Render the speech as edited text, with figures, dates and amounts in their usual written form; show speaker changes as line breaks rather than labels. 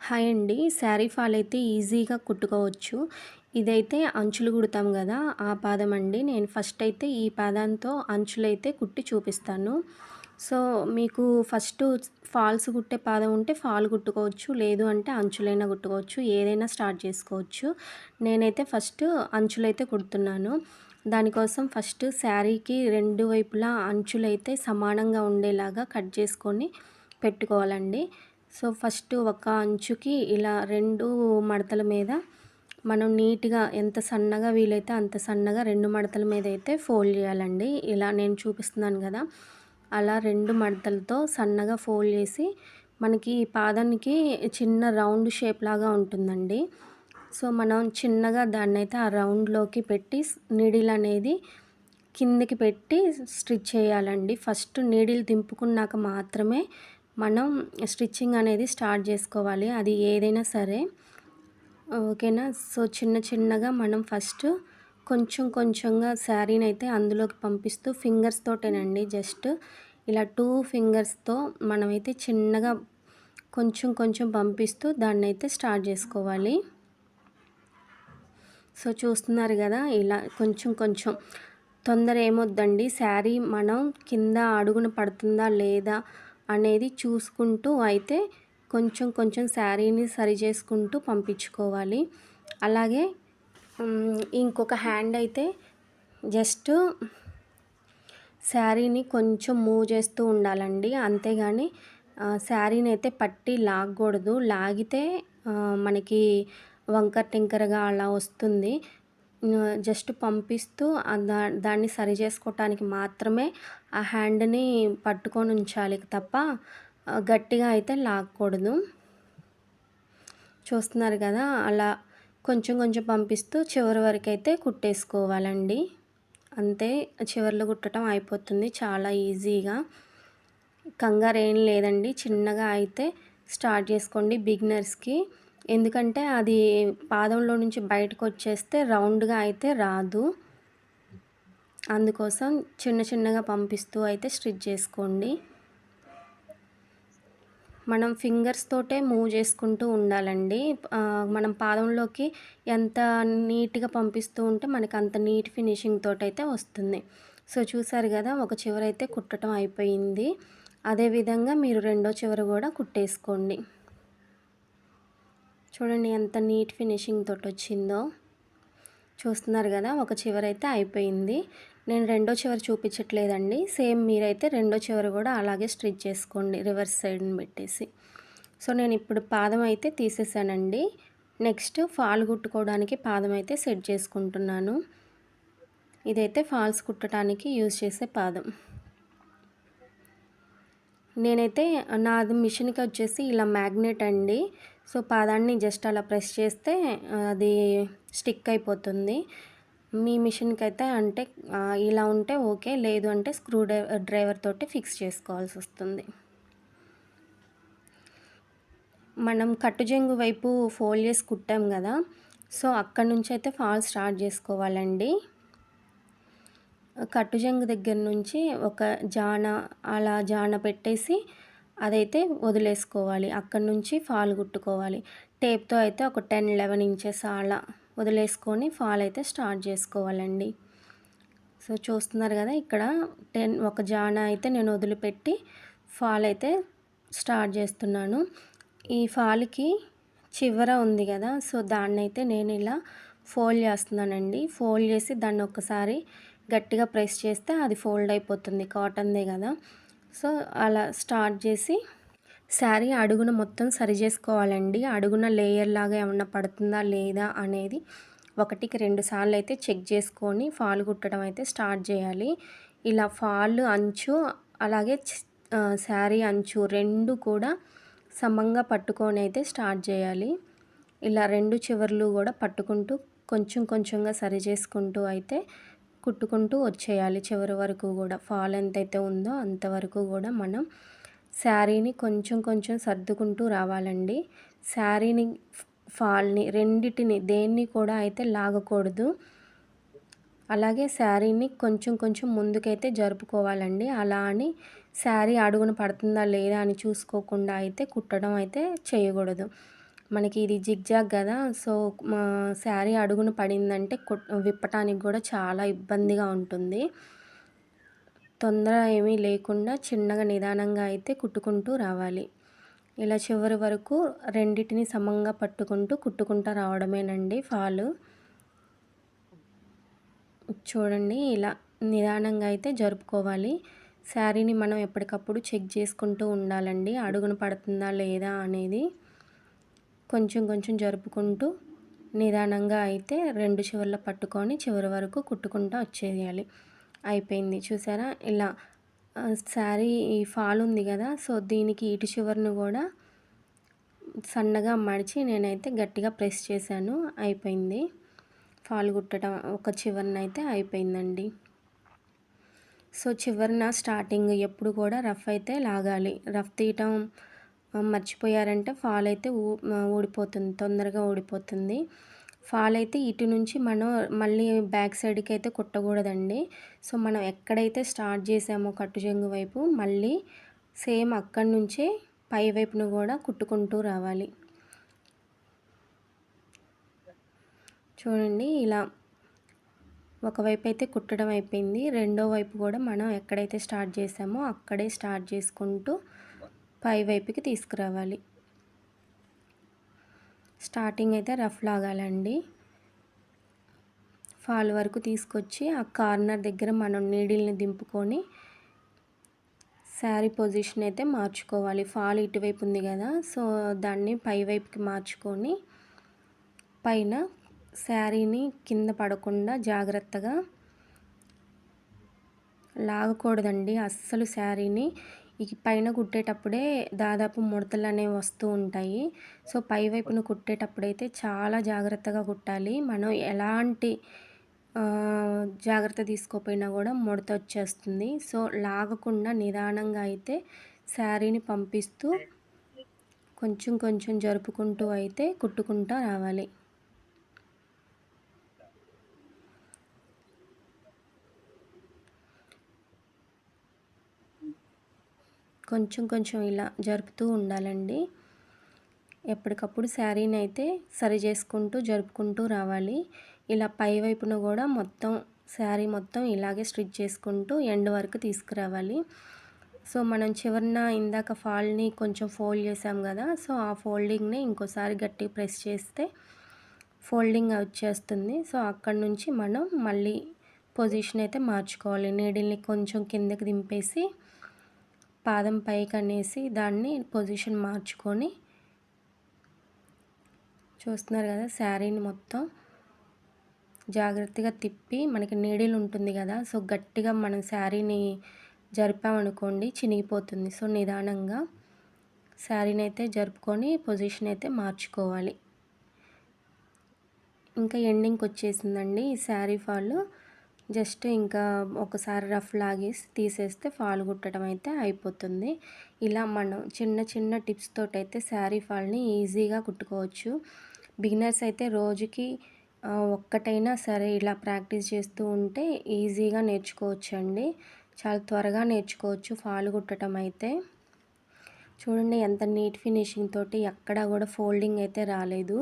Hi అండి. Sari fall అయితే ఈజీగా కుట్టుకోవచ్చు. ఇదైతే అంచులు కుడతాం గదా! ఆ పాదం అండి. నేను ఫస్ట్ అయితే ఈ పాదంతో అంచులైతే కుట్టి చూపిస్తాను. సో, మీకు ఫస్టు ఫాల్స్ కుట్టే పాదం ఉంటే ఫాల్ కుట్టుకోవచ్చు. లేదు అంటే అంచులైనా కుట్టుకోవచ్చు. ఏదైనా స్టార్ట్ చేసుకోవచ్చు. నేనైతే ఫస్ట్ అంచులైతే కుడుతున్నాను. దానికోసం ఫస్ట్ శారీకి 2 వైపులా అంచులైతే సమానంగా ఉండేలాగా కట్ చేసుకొని పెట్టుకోవాలండి. సో, ఫస్ట్ ఒక అంచుకి ఇలా 2 మడతల మీద మనం నీట్‌గా ఎంత సన్నగా వీలైతే అంత సన్నగా 2 మడతల మీద అయితే ఫోల్డ్ చేయాలండి. ఇలా నేను చూపిస్తున్నాను గదా! అలా 2 మడతలతో సన్నగా ఫోల్డ్ చేసి మనకి ఈ పాదానికి చిన్న రౌండ్ షేప్ లాగా ఉంటుందండి. సో, మనం చిన్నగా దాన్నైతే ఆ రౌండ్‌లోకి పెట్టి నీడిల్ అనేది కిందకి పెట్టి స్టిచ్ చేయాలండి. ఫస్ట్ నీడిల్ దింపుకున్నాక మాత్రమే మనం స్టిచ్చింగ్ అనేది స్టార్ట్ చేసుకోవాలి. అది ఏదైనా సరే. ఓకేనా. సో, చిన్న చిన్నగా మనం ఫస్ట్ కొంచెం కొంచెంగా శారీనైతే అందులోకి పంపిస్తూ ఫింగర్స్ తోటేనండి. జస్ట్ ఇలా 2 ఫింగర్స్‌తో మనమైతే చిన్నగా కొంచెం కొంచెం పంపిస్తూ దాన్నైతే స్టార్ట్ చేసుకోవాలి. సో, చూస్తున్నారు గదా! ఇలా కొంచెం కొంచెం తొందర ఏమొద్దండి. శారీ మనం కింద అడుగున పడుతుందా లేదా అనేది చూసుకుంటూ అయితే కొంచెం కొంచెం శారీని సరి చేసుకుంటూ పంపించుకోవాలి. అలాగే ఇంకొక హ్యాండ్ అయితే జస్ట్ శారీని కొంచెం మూవ్ చేస్తూ ఉండాలండి. అంతేగాని శారీని అయితే పట్టి లాగకూడదు. లాగితే మనకి వంకర టింకరగా అలా వస్తుంది. జస్ట్ పంపిస్తూ దాన్ని సరి చేసుకోవటానికి మాత్రమే ఆ హ్యాండ్‌ని పట్టుకొని ఉంచాలి తప్ప గట్టిగా అయితే లాగకూడదు. చూస్తున్నారు కదా! అలా కొంచెం కొంచెం పంపిస్తూ చివరి వరకైతే కుట్టేసుకోవాలండి. అంతే, చివర్లో కుట్టడం అయిపోతుంది చాలా ఈజీగా. కంగారేం లేదండి. చిన్నగా అయితే స్టార్ట్ చేసుకోండి బిగినర్స్‌కి. ఎందుకంటే అది పాదంలో నుంచి బయటకొచ్చేస్తే రౌండ్‌గా అయితే రాదు. అందుకోసం చిన్న చిన్నగా పంపిస్తూ అయితే స్టిచ్ చేసుకోండి. మనం ఫింగర్స్ తోటే మూవ్ చేసుకుంటూ ఉండాలండి. మనం పాదంలోకి ఎంత నీట్‌గా పంపిస్తూ ఉంటే మనకు అంత నీట్ ఫినిషింగ్ తోటైతే వస్తుంది. సో, చూసారు గదా! ఒక చివరైతే కుట్టటం అయిపోయింది. అదేవిధంగా మీరు రెండో చివర గూడా కుట్టేసుకోండి. చూడండి ఎంత నీట్ ఫినిషింగ్ తోటొచ్చిందో. చూస్తున్నారు గదా! ఒక చివరైతే అయిపోయింది. నేను రెండో చివర చూపించట్లేదండి. సేమ్ మీరైతే రెండో చివర గూడా అలాగే స్టిచ్ చేసుకోండి రివర్స్ సైడ్‌ని పెట్టేసి. సో, నేనిప్పుడు పాదం అయితే తీసేసానండి. నెక్స్ట్ ఫాల్ కుట్టుకోవడానికి పాదం అయితే సెట్ చేసుకుంటున్నాను. ఇదైతే ఫాల్స్ కుట్టడానికి యూజ్ చేసే పాదం. నేనైతే నాది మిషన్‌కొచ్చేసి ఇలా మ్యాగ్నెట్ అండి. సో, పాదాన్ని జస్ట్ అలా ప్రెస్ చేస్తే అది స్టిక్ అయిపోతుంది. మీ మిషన్‌కైతే అంటే ఇలా ఉంటే ఓకే. లేదు అంటే స్క్రూ డ్రైవర్ తోటి ఫిక్స్ చేసుకోవాల్సొస్తుంది. మనం కట్టుజెంగు వైపు ఫోల్డ్ చేసి కుట్టాం గదా! సో, అక్కడి నుంచయితే ఫాల్ స్టార్ట్ చేసుకోవాలండి. కట్టుజెంగు దగ్గర నుంచి ఒక జాన పెట్టేసి అదైతే వదిలేసుకోవాలి. అక్కడి నుంచి ఫాల్ కుట్టుకోవాలి. టేప్‌తో అయితే ఒక 10, 11 ఇంచెస్ అలా వదిలేసుకొని ఫాల్ అయితే స్టార్ట్ చేసుకోవాలండి. సో, చూస్తున్నారు కదా! ఇక్కడ ఒక జాన అయితే నేను వదిలిపెట్టి ఫాల్ అయితే స్టార్ట్ చేస్తున్నాను. ఈ ఫాల్‌కి చివర ఉంది కదా! సో, దాన్నైతే నేను ఇలా ఫోల్డ్ చేస్తున్నానండి. ఫోల్డ్ చేసి దాన్ని ఒక్కసారి గట్టిగా ప్రెస్ చేస్తే అది ఫోల్డ్ అయిపోతుంది. కాటన్‌దే కదా! సో, అలా స్టార్ట్ చేసి శారీ అడుగున మొత్తం సరి చేసుకోవాలండి. అడుగున లేయర్ లాగా ఏమన్నా పడుతుందా లేదా అనేది 1కి 2 సార్లు అయితే చెక్ చేసుకొని ఫాల్ కుట్టడం అయితే స్టార్ట్ చేయాలి. ఇలా ఫాల్ అంచు అలాగే శారీ అంచు 2 కూడా సమంగా పట్టుకొని అయితే స్టార్ట్ చేయాలి. ఇలా 2 చివర్లు కూడా పట్టుకుంటూ కొంచెం కొంచెంగా సరి చేసుకుంటూ అయితే కుట్టుకుంటూ వచ్చేయాలి చివరి వరకు కూడా. ఫాల్ ఎంతైతే ఉందో అంతవరకు కూడా మనం శారీని కొంచెం కొంచెం సర్దుకుంటూ రావాలండి. శారీని ఫాల్‌ని రెండిటిని దేన్ని కూడా అయితే లాగకూడదు. అలాగే శారీని కొంచెం కొంచెం ముందుకైతే జరుపుకోవాలండి. అలా అని శారీ అడుగున పడుతుందా లేదా అని చూసుకోకుండా అయితే కుట్టడం అయితే చేయకూడదు. మనకి ఇది జిగ్‌జాగ్ గదా! సో, మా శారీ అడుగున పడిందంటే విప్పటానికి గూడా చాలా ఇబ్బందిగా ఉంటుంది. తొందర ఏమీ లేకుండా చిన్నగా నిదానంగా అయితే కుట్టుకుంటూ రావాలి. ఇలా చివరి వరకు రెండిటిని సమంగా పట్టుకుంటూ కుట్టుకుంటా రావడమేనండి ఫాలు. చూడండి ఇలా నిదానంగా అయితే జరుపుకోవాలి. శారీని మనం ఎప్పటికప్పుడు చెక్ చేసుకుంటూ ఉండాలండి. అడుగున పడుతుందా లేదా అనేది. కొంచెం కొంచెం జరుపుకుంటూ నిదానంగా అయితే 2 చివర్ల పట్టుకొని చివరి వరకు కుట్టుకుంటా వచ్చేయాలి. అయిపోయింది చూసారా? ఇలా శారీ ఈ ఫాల్ ఉంది గదా! సో, దీనికి ఇటు చివరను గూడా సన్నగా మడిచి నేనైతే గట్టిగా ప్రెస్ చేశాను. అయిపోయింది. ఫాల్ కుట్టడం ఒక చివరనైతే అయిపోయిందండి. సో, చివరన స్టార్టింగ్ ఎప్పుడు కూడా రఫ్ అయితే లాగాలి. రఫ్ తీయటం మర్చిపోయారంటే ఫాల్ అయితే ఊడిపోతుంది. తొందరగా ఊడిపోతుంది. ఫాల్ అయితే ఇటు నుంచి మనం మళ్ళీ బ్యాక్ సైడ్‌కి అయితే కుట్టకూడదండి. సో, మనం ఎక్కడైతే స్టార్ట్ చేసామో కట్టు చెంగు వైపు మళ్ళీ సేమ్ అక్కడి నుంచే పై వైపును కూడా కుట్టుకుంటూ రావాలి. చూడండి ఇలా ఒకవైపు అయితే కుట్టడం అయిపోయింది. రెండో వైపు కూడా మనం ఎక్కడైతే స్టార్ట్ చేసామో అక్కడే స్టార్ట్ చేసుకుంటూ పై వైపుకి తీసుకురావాలి. స్టార్టింగ్ అయితే రఫ్ లాగాలండి. ఫాల్ వరకు తీసుకొచ్చి ఆ కార్నర్ దగ్గర మనం నీడిల్ని దింపుకొని శారీ పొజిషన్ అయితే మార్చుకోవాలి. ఫాల్ ఇటువైపు ఉంది కదా! సో, దాన్ని పై వైపుకి మార్చుకొని పైన శారీని కింద పడకుండా జాగ్రత్తగా లాగకూడదండి అస్సలు శారీని. ఈ పైన కుట్టేటప్పుడే దాదాపు ముడతలనేవి వస్తూ ఉంటాయి. సో, పై వైపున కుట్టేటప్పుడైతే చాలా జాగ్రత్తగా కుట్టాలి. మనం ఎలాంటి జాగ్రత్త తీసుకోపోయినా కూడా ముడత వచ్చేస్తుంది. సో, లాగకుండా నిదానంగా అయితే శారీని పంపిస్తూ కొంచెం కొంచెం జరుపుకుంటూ అయితే కుట్టుకుంటా రావాలి. కొంచెం కొంచెం ఇలా జరుపుతూ ఉండాలండి. ఎప్పటికప్పుడు శారీని అయితే సరి చేసుకుంటూ జరుపుకుంటూ రావాలి. ఇలా పై వైపున కూడా మొత్తం శారీ మొత్తం ఇలాగే స్టిచ్ చేసుకుంటూ ఎండ్ వరకు తీసుకురావాలి. సో, మనం చివరన ఇందాక ఫాల్ని కొంచెం ఫోల్డ్ చేసాం కదా! సో, ఆ ఫోల్డింగ్ని ఇంకోసారి గట్టిగా ప్రెస్ చేస్తే ఫోల్డింగ్ వచ్చేస్తుంది. సో, అక్కడి నుంచి మనం మళ్ళీ పొజిషన్ అయితే మార్చుకోవాలి. నీడిల్ని కొంచెం కిందకి దింపేసి పాదం పైకనేసి దాన్ని పొజిషన్ మార్చుకొని చూస్తున్నారు కదా! శారీని మొత్తం జాగ్రత్తగా తిప్పి మనకి నీడిల్ ఉంటుంది కదా! సో, గట్టిగా మనం శారీని జరిపామనుకోండి చినిగిపోతుంది. సో, నిదానంగా శారీని అయితే జరుపుకొని పొజిషన్ అయితే మార్చుకోవాలి. ఇంకా ఎండింగ్‌కి వచ్చేసిందండి ఈ శారీ ఫాల్. జస్ట్ ఇంకా ఒకసారి రఫ్ లాగేసి తీసేస్తే ఫాల్ కుట్టడం అయితే అయిపోతుంది. ఇలా మనం చిన్న చిన్న టిప్స్ తోటైతే శారీ ఫాల్ని ఈజీగా కుట్టుకోవచ్చు. బిగినర్స్ అయితే రోజుకి ఒక్కటైనా సరే ఇలా ప్రాక్టీస్ చేస్తూ ఉంటే ఈజీగా నేర్చుకోవచ్చండి. చాలా త్వరగా నేర్చుకోవచ్చు ఫాల్ కుట్టడం అయితే. చూడండి ఎంత నీట్ ఫినిషింగ్ తోటి ఎక్కడా కూడా ఫోల్డింగ్ అయితే రాలేదు.